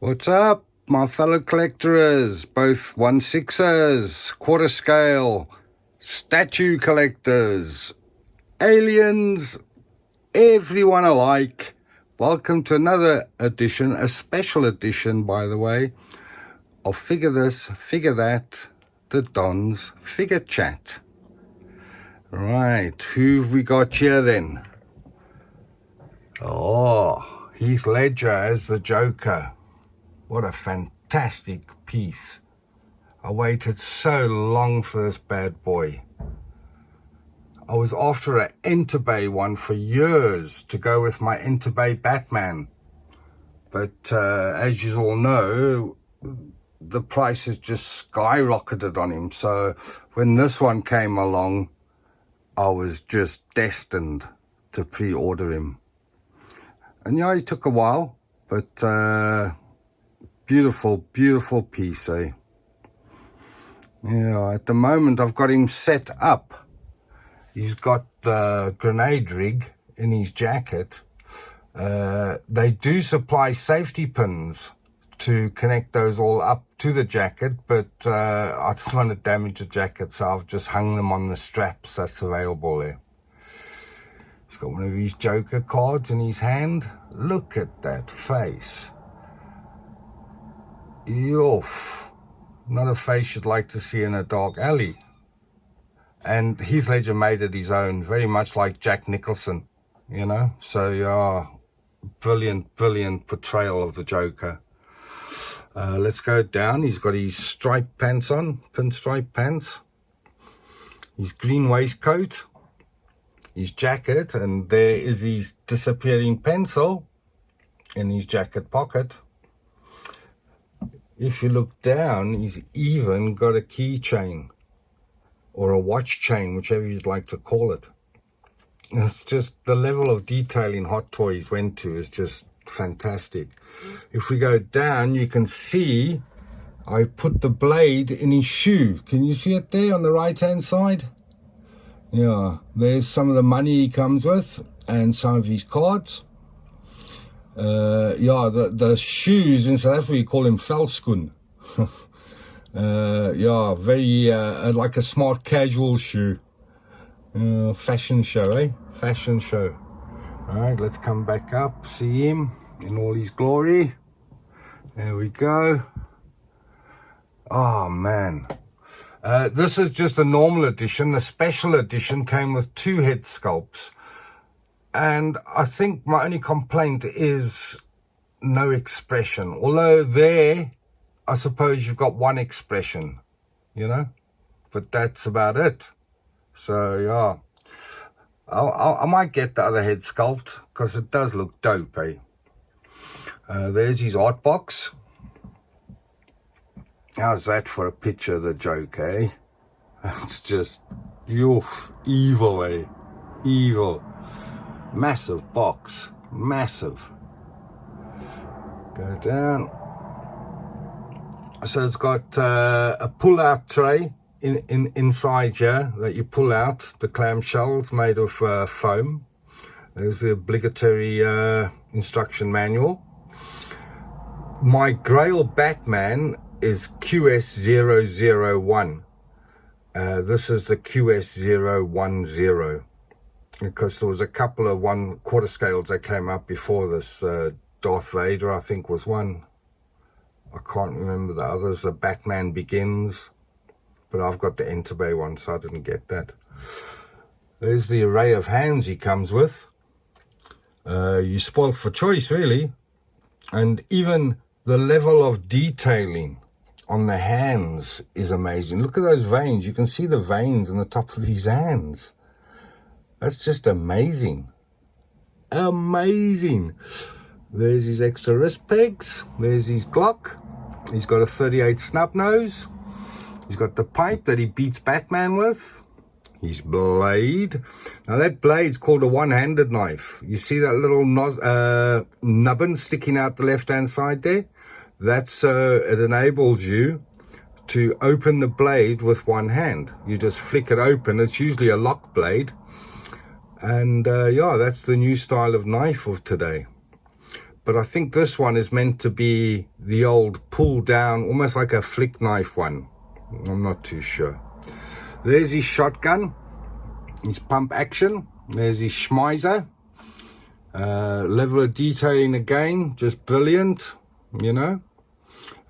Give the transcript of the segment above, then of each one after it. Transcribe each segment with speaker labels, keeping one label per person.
Speaker 1: What's up, my fellow collectors, both 1/6ers, quarter scale, statue collectors, aliens, everyone alike. Welcome to another edition, a special edition, by the way, of Figure This, Figure That, the Don's Figure Chat. Right, who've we got here then? Oh, Heath Ledger as the Joker. What a fantastic piece. I waited so long for this bad boy. I was after an Enterbay one for years to go with my Enterbay Batman. But as you all know, the price has just skyrocketed on him. So when this one came along, I was just destined to pre-order him. And yeah, it took a while, but beautiful, beautiful piece, eh? Yeah, at the moment I've got him set up. He's got the grenade rig in his jacket. They do supply safety pins to connect those all up to the jacket, but I didn't want to damage the jacket, so I've just hung them on the straps that's available there. He's got one of his Joker cards in his hand. Look at that face. Yoof. Not a face you'd like to see in a dark alley. And Heath Ledger made it his own, very much like Jack Nicholson, you know. So yeah, brilliant, brilliant portrayal of the Joker. Let's go down. He's got his striped pants on, pinstripe pants, his green waistcoat, his jacket, and there is his disappearing pencil in his jacket pocket. If you look down, he's even got a keychain or a watch chain, whichever you'd like to call it. It's just the level of detail in Hot Toys went to is just fantastic. If we go down, you can see I put the blade in his shoe. Can you see it there on the right hand side? Yeah, there's some of the money he comes with and some of his cards. Yeah, the shoes in South Africa, we call him velskoen. Yeah, very like a smart casual shoe. Fashion show, eh? Fashion show. All right, let's come back up, see him in all his glory. There we go. Oh man, this is just a normal edition. The special edition came with 2 head sculpts. And I think my only complaint is no expression. Although there, I suppose you've got one expression, you know, but that's about it. So yeah, I might get the other head sculpt because it does look dope, eh? There's his art box. How's that for a picture of the Joker, eh? It's just, oof, evil, eh? Evil. Massive box, massive. Go down. So it's got a pull-out tray inside here that you pull out. The clamshells made of foam. There's the obligatory instruction manual. My Grail Batman is QS001. This is the QS010. Because there was a couple of 1/4 scales that came up before this. Darth Vader, I think, was one. I can't remember the others. The Batman Begins. But I've got the Enterbay one, so I didn't get that. There's the array of hands he comes with. You spoiled for choice, really. And even the level of detailing on the hands is amazing. Look at those veins. You can see the veins on the top of his hands. That's just amazing. Amazing. There's his extra wrist pegs. There's his Glock. He's got a 38 snub nose. He's got the pipe that he beats Batman with. His blade. Now that blade's called a one-handed knife. You see that little nubbin sticking out the left-hand side there? That's so it enables you to open the blade with one hand. You just flick it open. It's usually a lock blade. And yeah, that's the new style of knife of today. But I think this one is meant to be the old pull down, almost like a flick knife one. I'm not too sure. There's his shotgun, his pump action. There's his Schmeiser. Level of detailing again, just brilliant, you know.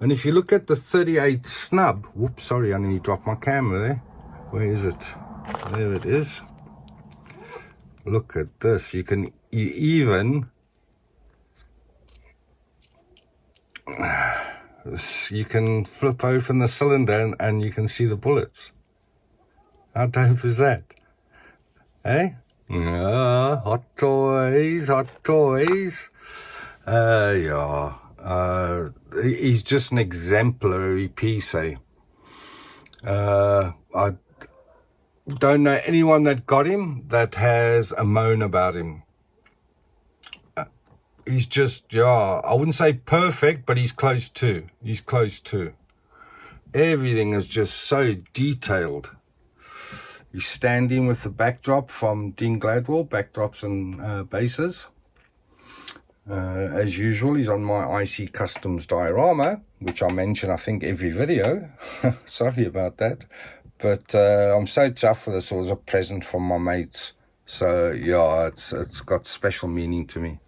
Speaker 1: And if you look at the 38 snub, whoops, sorry, I nearly dropped my camera there. Where is it? There it is. Look at this. You even you can flip open the cylinder and you can see the bullets. How dope is that? Eh? Yeah, hot toys, hot toys. Yeah. He's just an exemplary piece, eh? I don't know anyone that got him that has a moan about him. He's just, yeah, I wouldn't say perfect, but he's close to. He's close to. Everything is just so detailed. He's standing with the backdrop from Dean Gladwell, backdrops and bases. As usual, he's on my IC Customs diorama, which I mention, I think, every video. Sorry about that. But I'm so chuffed for this. It was a present from my mates. So, yeah, it's got special meaning to me.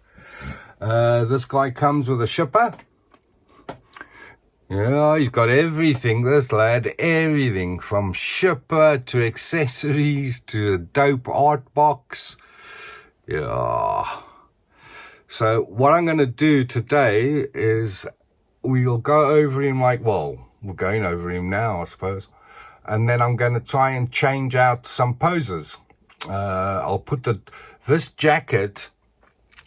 Speaker 1: This guy comes with a shipper. Yeah, he's got everything, this lad. Everything from shipper to accessories to a dope art box. Yeah. So what I'm going to do today is we'll go over him like, well, we're going over him now, I suppose. And then I'm going to try and change out some poses. I'll put this jacket,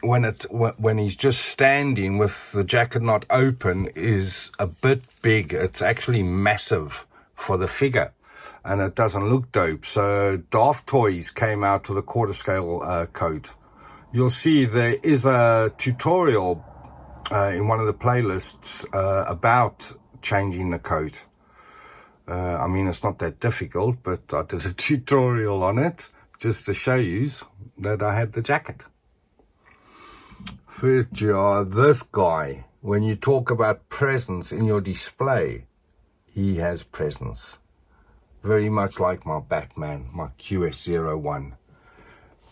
Speaker 1: when he's just standing with the jacket not open, is a bit big. It's actually massive for the figure, and it doesn't look dope. So Daft Toys came out with a quarter scale coat. You'll see there is a tutorial in one of the playlists about changing the coat. I mean, it's not that difficult, but I did a tutorial on it just to show you that I had the jacket. First, this guy, when you talk about presence in your display, he has presence. Very much like my Batman, my QS01.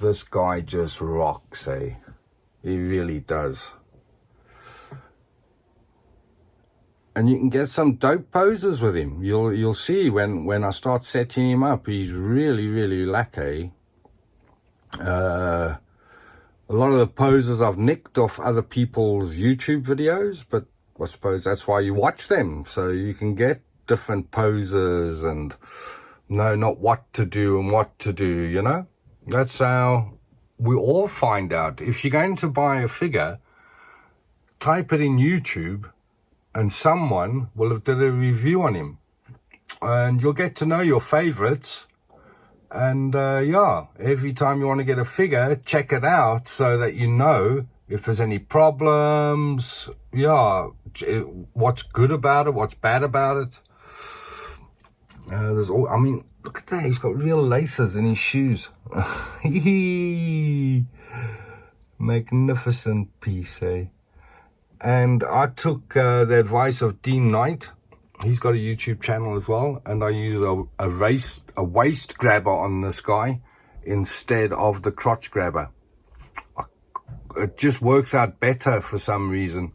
Speaker 1: This guy just rocks, eh? He really does. And you can get some dope poses with him. You'll see when I start setting him up, he's really, really lacquer. A lot of the poses I've nicked off other people's YouTube videos, but I suppose that's why you watch them, so you can get different poses and know not what to do and what to do, you know? That's how we all find out. If you're going to buy a figure, type it in YouTube and someone will have done a review on him. And you'll get to know your favorites. And yeah, every time you want to get a figure, check it out so that you know if there's any problems, yeah, what's good about it, what's bad about it. I mean, look at that, he's got real laces in his shoes. Magnificent piece, eh? And I took the advice of Dean Knight. He's got a YouTube channel as well, and I use a waist grabber on this guy instead of the crotch grabber. It just works out better for some reason.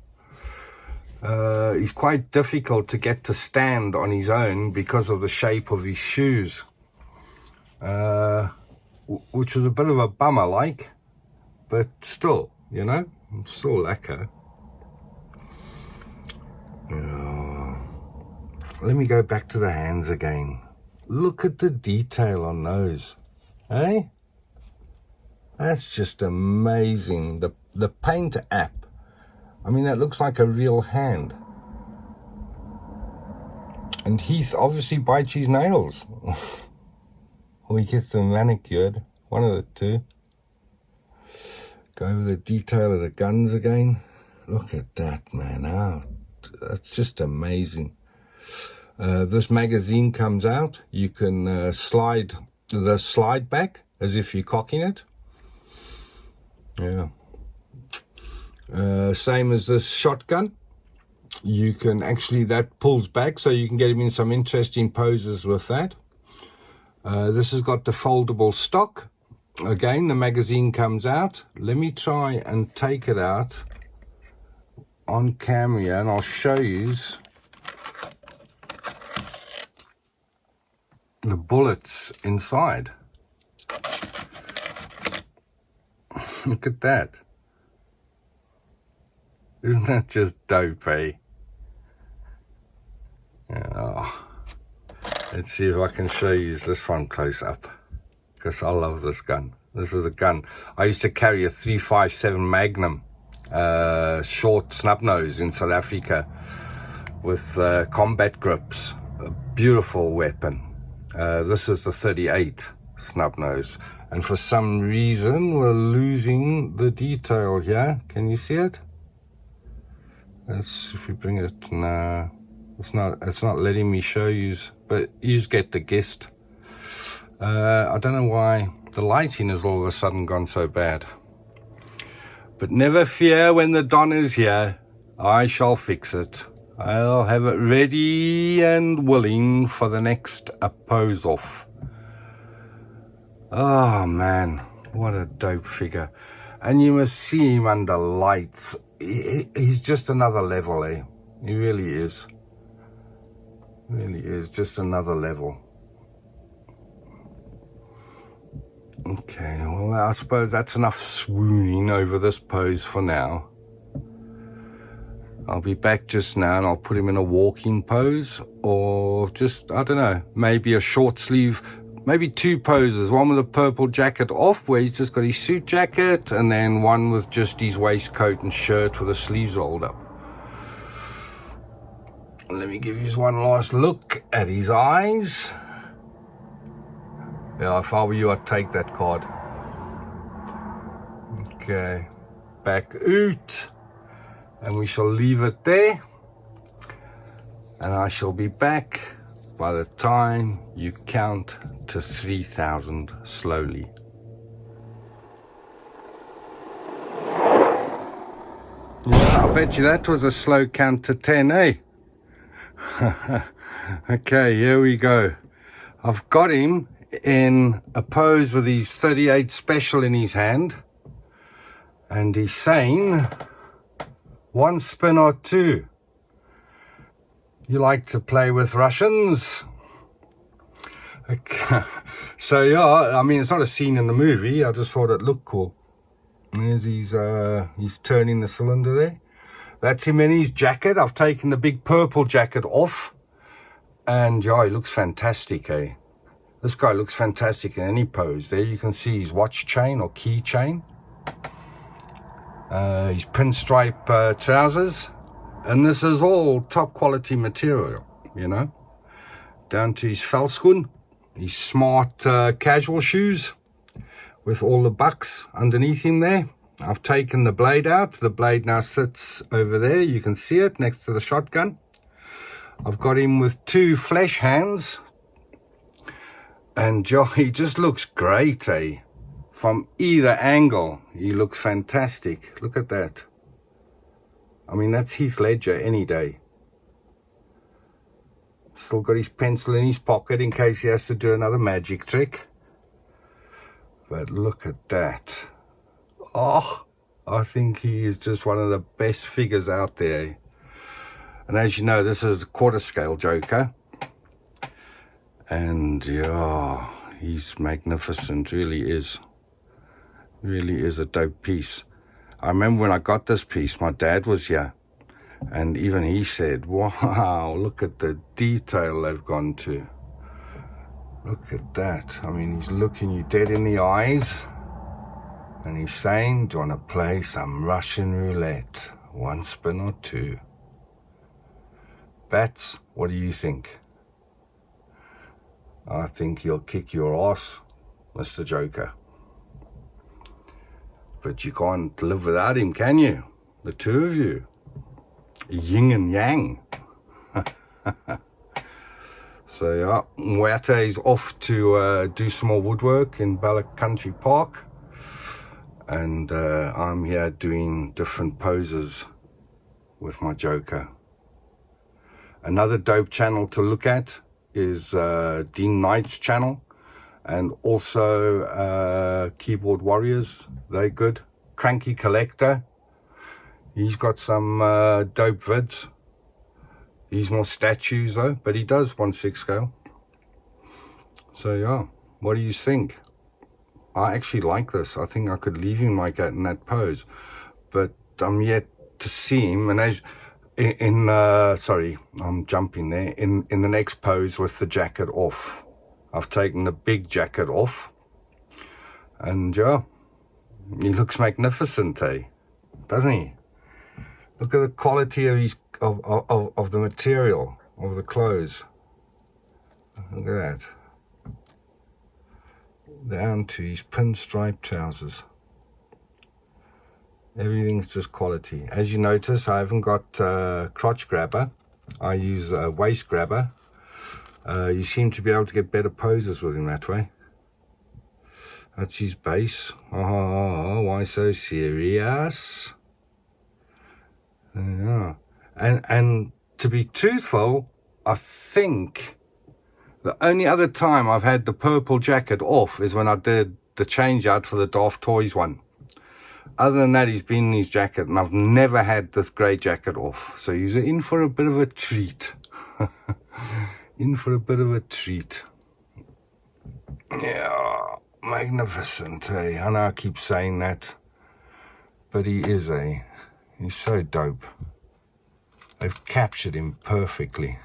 Speaker 1: He's quite difficult to get to stand on his own because of the shape of his shoes, which was a bit of a bummer, like, but still, you know, still lacquer. Let me go back to the hands again. Look at the detail on those, eh? That's just amazing. The paint app, I mean, that looks like a real hand. And Heath obviously bites his nails. Or he gets them manicured, one of the two. Go over the detail of the guns again. Look at that, man. That's just amazing. This magazine comes out. You can slide back as if you're cocking it. Yeah. Same as this shotgun. You can actually, that pulls back, so you can get him in some interesting poses with that. This has got the foldable stock. Again, the magazine comes out. Let me try and take it out on camera, and I'll show you the bullets inside. Look at that. Isn't that just dope, eh? Oh. Let's see if I can show you this one close up, because I love this gun. This is a gun. I used to carry a 357 Magnum, short snub nose in South Africa with combat grips. A beautiful weapon. This is the 38 snub nose. And for some reason, we're losing the detail here. Can you see it? Let's see if we bring it. No, it's not letting me show you, but you get the gist. I don't know why the lighting has all of a sudden gone so bad. But never fear, when the Don is here, I shall fix it. I'll have it ready and willing for the next pose off. Oh man, what a dope figure. And you must see him under lights. He's just another level, eh? He really is. Really is just another level. Okay, well, I suppose that's enough swooning over this pose for now. I'll be back just now and I'll put him in a walking pose, or just, I don't know, maybe a short sleeve, maybe two poses. One with a purple jacket off, where he's just got his suit jacket, and then one with just his waistcoat and shirt with the sleeves rolled up. Let me give you one last look at his eyes. Yeah, if I were you, I'd take that card. Okay, back out. And we shall leave it there. And I shall be back by the time you count to 3,000 slowly. Yeah, I bet you that was a slow count to 10, eh? Okay, here we go. I've got him in a pose with his 38 special in his hand, and he's saying, one spin or two. You like to play with Russians? Okay. So yeah, I mean, it's not a scene in the movie. I just thought it looked cool. There's he's turning the cylinder there. That's him in his jacket. I've taken the big purple jacket off, and yeah, he looks fantastic, eh? This guy looks fantastic in any pose. There you can see his watch chain or key chain. His pinstripe trousers. And this is all top quality material, you know. Down to his velskoen, his smart casual shoes with all the bucks underneath him there. I've taken the blade out. The blade now sits over there. You can see it next to the shotgun. I've got him with two flesh hands. And he just looks great, eh? From either angle, he looks fantastic. Look at that. I mean, that's Heath Ledger any day. Still got his pencil in his pocket in case he has to do another magic trick. But look at that. Oh, I think he is just one of the best figures out there. And as you know, this is a quarter scale Joker. And yeah, he's magnificent, really is. Really is a dope piece. I remember when I got this piece, my dad was here. And even he said, wow, look at the detail they've gone to. Look at that. I mean, he's looking you dead in the eyes. And he's saying, do you want to play some Russian roulette? One spin or two. Bats, what do you think? I think he'll kick your ass, Mr. Joker. But you can't live without him, can you? The two of you. Yin and yang. So yeah, Mwata is off to do some more woodwork in Bella Country Park. and I'm here doing different poses with my Joker. Another dope channel to look at is Dean Knight's channel, and also Keyboard Warriors. They're good. Cranky Collector, he's got some dope vids. He's more statues though, but he does 1/6 scale. So yeah, what do you think? I actually like this. I think I could leave him like that in that pose, but I'm yet to see him. And as sorry, I'm jumping there. In the next pose with the jacket off, I've taken the big jacket off, and yeah, he looks magnificent, doesn't he? Look at the quality of his of the material of the clothes. Look at that. Down to his pinstripe trousers. Everything's just quality. As you notice, I haven't got crotch grabber. I use a waist grabber. You seem to be able to get better poses with him that way. That's his base. Oh, why so serious? Yeah. And to be truthful, I think the only other time I've had the purple jacket off is when I did the change out for the Daft Toys one. Other than that, he's been in his jacket, and I've never had this grey jacket off. So he's in for a bit of a treat. In for a bit of a treat. Yeah, magnificent, I know I keep saying that, but he is, He's so dope. They've captured him perfectly.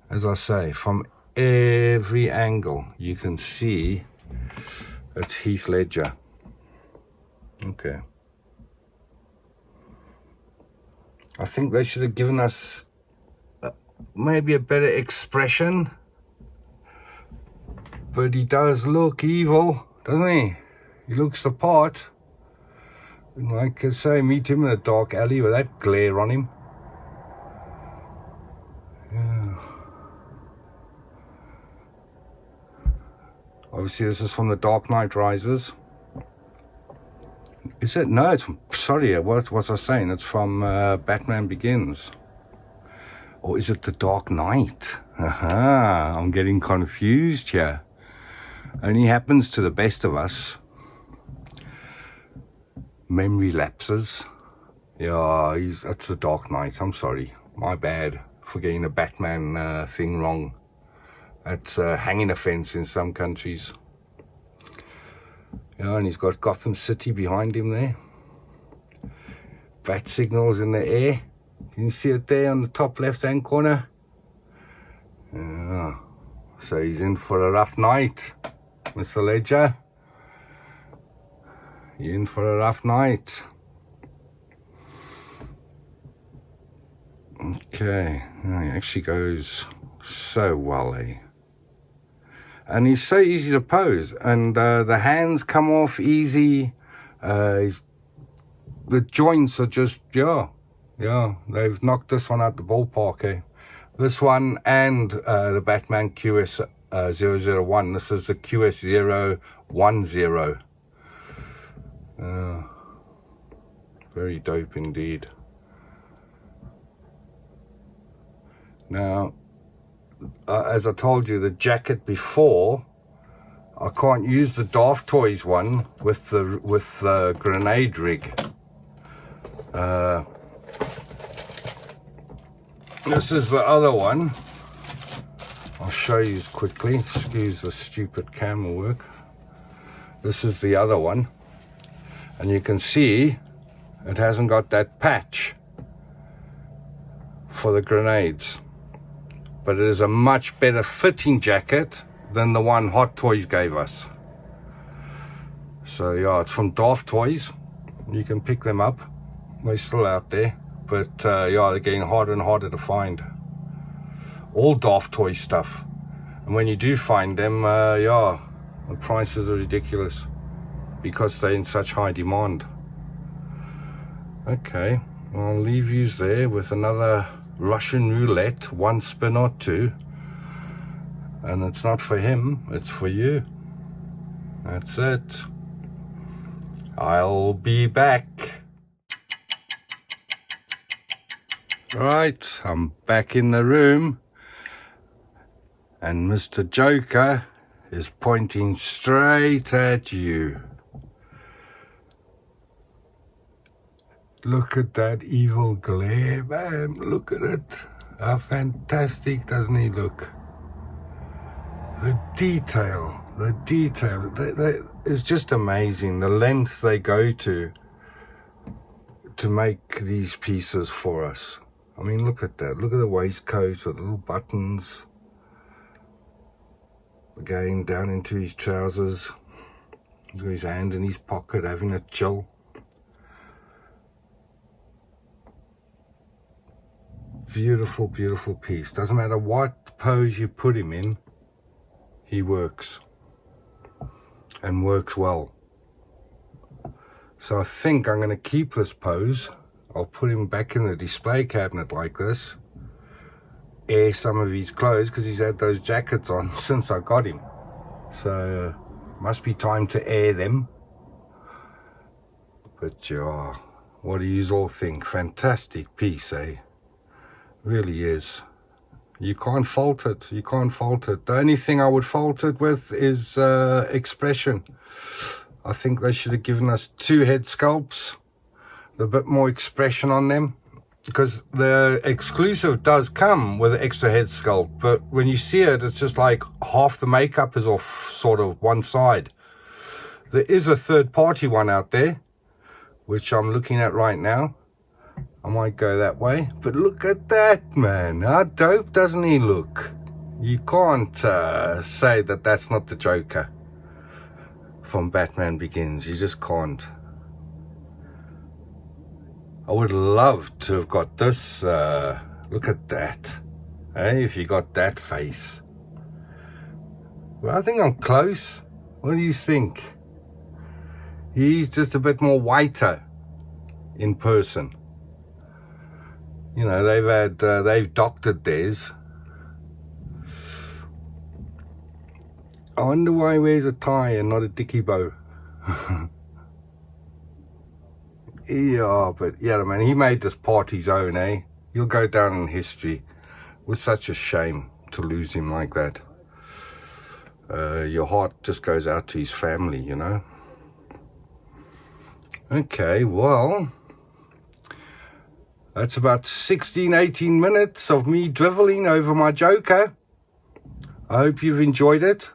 Speaker 1: As I say, from every angle you can see it's Heath Ledger. Okay. I think they should have given us maybe a better expression, but he does look evil, doesn't he? He looks the part. Like I say, meet him in a dark alley with that glare on him. Yeah. Obviously, this is from the Dark Knight Rises. Is it? No, it's from, sorry, what was I saying? It's from Batman Begins. Or is it the Dark Knight? Aha, I'm getting confused here. Only happens to the best of us. Memory lapses. Yeah, that's the Dark Knight. I'm sorry. My bad for getting the Batman thing wrong. That's a hanging offence in some countries. Yeah, and he's got Gotham City behind him there. Bat signals in the air. Can you see it there on the top left-hand corner? Yeah. So he's in for a rough night, Mr. Ledger. You're in for a rough night. Okay. Oh, he actually goes so well, And he's so easy to pose, and the hands come off easy. The joints are just, yeah, they've knocked this one out the ballpark, This one and the Batman QS 001. This is the QS 010. Very dope indeed. Now, as I told you, the jacket before, I can't use the Daft Toys one with the grenade rig. This is the other one. I'll show you quickly. Excuse the stupid camera work. This is the other one, and you can see it hasn't got that patch for the grenades. But it is a much better fitting jacket than the one Hot Toys gave us. So yeah, it's from Daft Toys. You can pick them up. They're still out there. But yeah, they're getting harder and harder to find. All Daft Toys stuff. And when you do find them, yeah, the prices are ridiculous because they're in such high demand. Okay, well, I'll leave you there with another Russian roulette, one spin or two, and it's not for him, it's for you. That's it. I'll be back. Right, I'm back in the room, and Mr. Joker is pointing straight at you. Look at that evil glare, man. Look at it. How fantastic doesn't he look? The detail, it's just amazing. The lengths they go to make these pieces for us. I mean, look at that. Look at the waistcoat with little buttons. Again, down into his trousers. He's got his hand in his pocket, having a chill. Beautiful, beautiful piece. Doesn't matter what pose you put him in, he works. And works well. So I think I'm going to keep this pose. I'll put him back in the display cabinet like this. Air some of his clothes, because he's had those jackets on since I got him. So must be time to air them. But yeah, what do you all think? Fantastic piece, eh? Really is. You can't fault it. You can't fault it. The only thing I would fault it with is expression. I think they should have given us 2 head sculpts, a bit more expression on them, because the exclusive does come with an extra head sculpt, but when you see it, it's just like half the makeup is off sort of one side. There is a third-party one out there, which I'm looking at right now. I might go that way, but look at that, man. How dope doesn't he look? You can't say that that's not the Joker from Batman Begins. You just can't. I would love to have got this. Look at that. Hey, if you got that face. Well, I think I'm close. What do you think? He's just a bit more whiter in person. You know, they've doctored theirs. I wonder why he wears a tie and not a dicky bow. Yeah, but yeah, man, he made this part his own, eh? He'll go down in history. It was such a shame to lose him like that. Your heart just goes out to his family, you know? Okay, well, that's about 16, 18 minutes of me driveling over my Joker. I hope you've enjoyed it.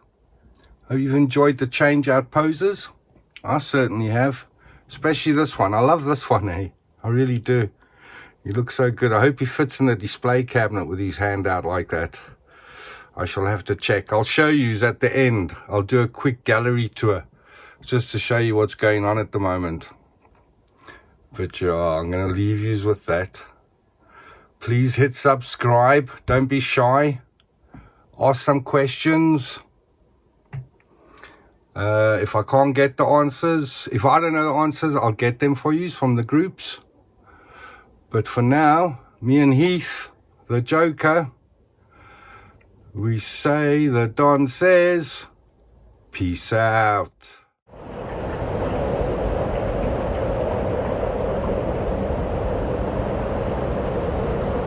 Speaker 1: I hope you've enjoyed the change out poses. I certainly have. Especially this one. I love this one, eh? I really do. He looks so good. I hope he fits in the display cabinet with his hand out like that. I shall have to check. I'll show you at the end. I'll do a quick gallery tour just to show you what's going on at the moment. But yeah, I'm going to leave you with that. Please hit subscribe. Don't be shy. Ask some questions. If I can't get the answers, if I don't know the answers, I'll get them for you from the groups. But for now, me and Heath, the Joker, we say, the Don says, peace out.